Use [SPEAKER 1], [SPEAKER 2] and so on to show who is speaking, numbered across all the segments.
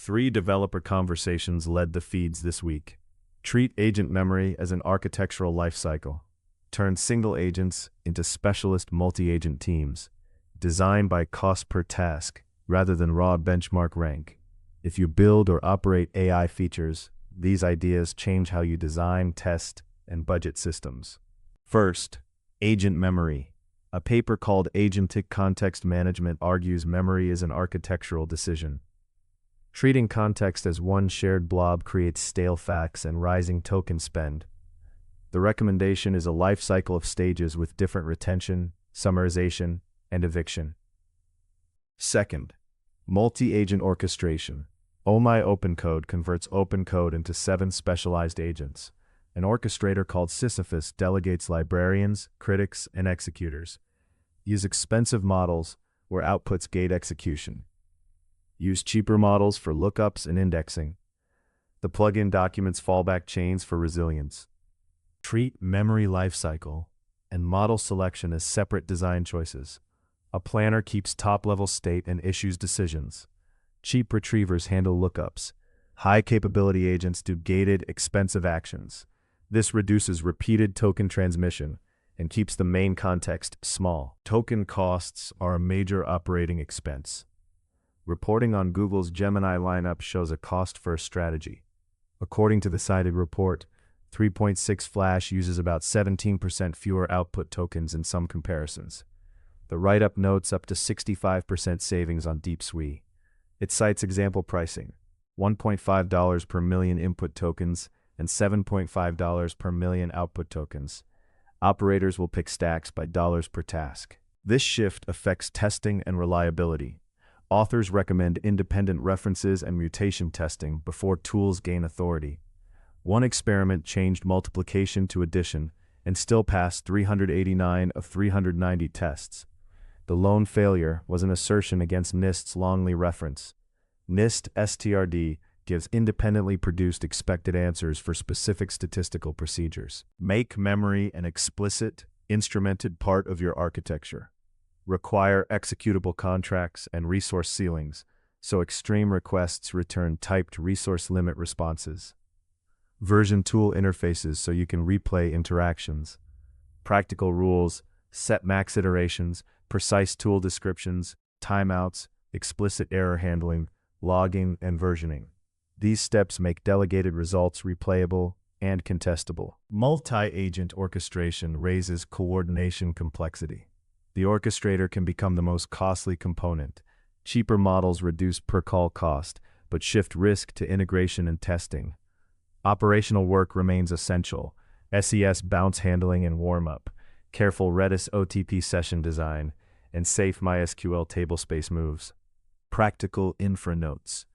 [SPEAKER 1] 3 developer conversations led the feeds this week. Treat agent memory as an architectural lifecycle. Turn single agents into specialist multi-agent teams. Design by cost per task rather than raw benchmark rank. If you build or operate AI features, these ideas change how you design, test, and budget systems. First, agent memory. A paper called Agentic Context Management argues memory is an architectural decision. Treating context as one shared blob creates stale facts and rising token spend. The recommendation is a life cycle of stages with different retention, summarization, and eviction. Second, multi-agent orchestration. My Opencode converts OpenCode into 7 specialized agents. An orchestrator called Sisyphus delegates librarians, critics, and executors. Use expensive models where outputs gate execution. Use cheaper models for lookups and indexing. The plugin documents fallback chains for resilience. Treat memory lifecycle and model selection as separate design choices. A planner keeps top-level state and issues decisions. Cheap retrievers handle lookups. High-capability agents do gated, expensive actions. This reduces repeated token transmission and keeps the main context small. Token costs are a major operating expense. Reporting on Google's Gemini lineup shows a cost-first strategy. According to the cited report, 3.6 Flash uses about 17% fewer output tokens in some comparisons. The write-up notes up to 65% savings on DeepSuite. It cites example pricing, $1.5 per million input tokens and $7.5 per million output tokens. Operators will pick stacks by dollars per task. This shift affects testing and reliability. Authors recommend independent references and mutation testing before tools gain authority. One experiment changed multiplication to addition and still passed 389 of 390 tests. The lone failure was an assertion against NIST's Longley reference. NIST STRD gives independently produced expected answers for specific statistical procedures. Make memory an explicit, instrumented part of your architecture. Require executable contracts and resource ceilings, so extreme requests return typed resource limit responses. Version tool interfaces so you can replay interactions. Practical rules, set max iterations, precise tool descriptions, timeouts, explicit error handling, logging, and versioning. These steps make delegated results replayable and contestable. Multi-agent orchestration raises coordination complexity. The orchestrator can become the most costly component. Cheaper models reduce per-call cost, but shift risk to integration and testing. Operational work remains essential. SES bounce handling and warm-up, careful Redis OTP session design, and safe MySQL tablespace moves. Practical infra notes.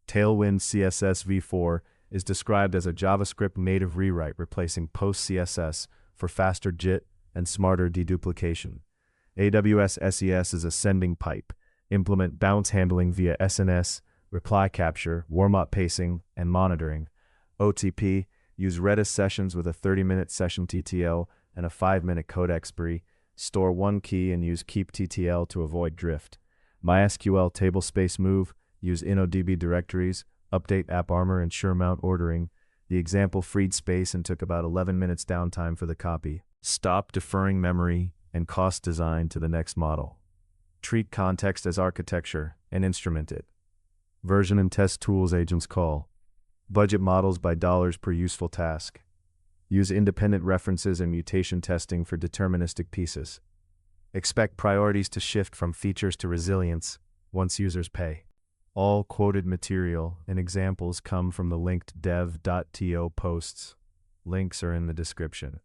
[SPEAKER 1] TailwindCSS v4 is described as a JavaScript native rewrite replacing post-CSS for faster JIT and smarter deduplication. AWS SES is a sending pipe. Implement bounce handling via SNS, reply capture, warm-up pacing, and monitoring. OTP, use Redis sessions with a 30-minute session TTL and a 5-minute code expiry. Store one key and use keep TTL to avoid drift. MySQL tablespace move, use InnoDB directories, update AppArmor and SureMount ordering. The example freed space and took about 11 minutes downtime for the copy. Stop deferring memory and cost design to the next model. Treat context as architecture and instrument it. Version and test tools agents call. Budget models by dollars per useful task. Use independent references and mutation testing for deterministic pieces. Expect priorities to shift from features to resilience once users pay. All quoted material and examples come from the linked dev.to posts. Links are in the description.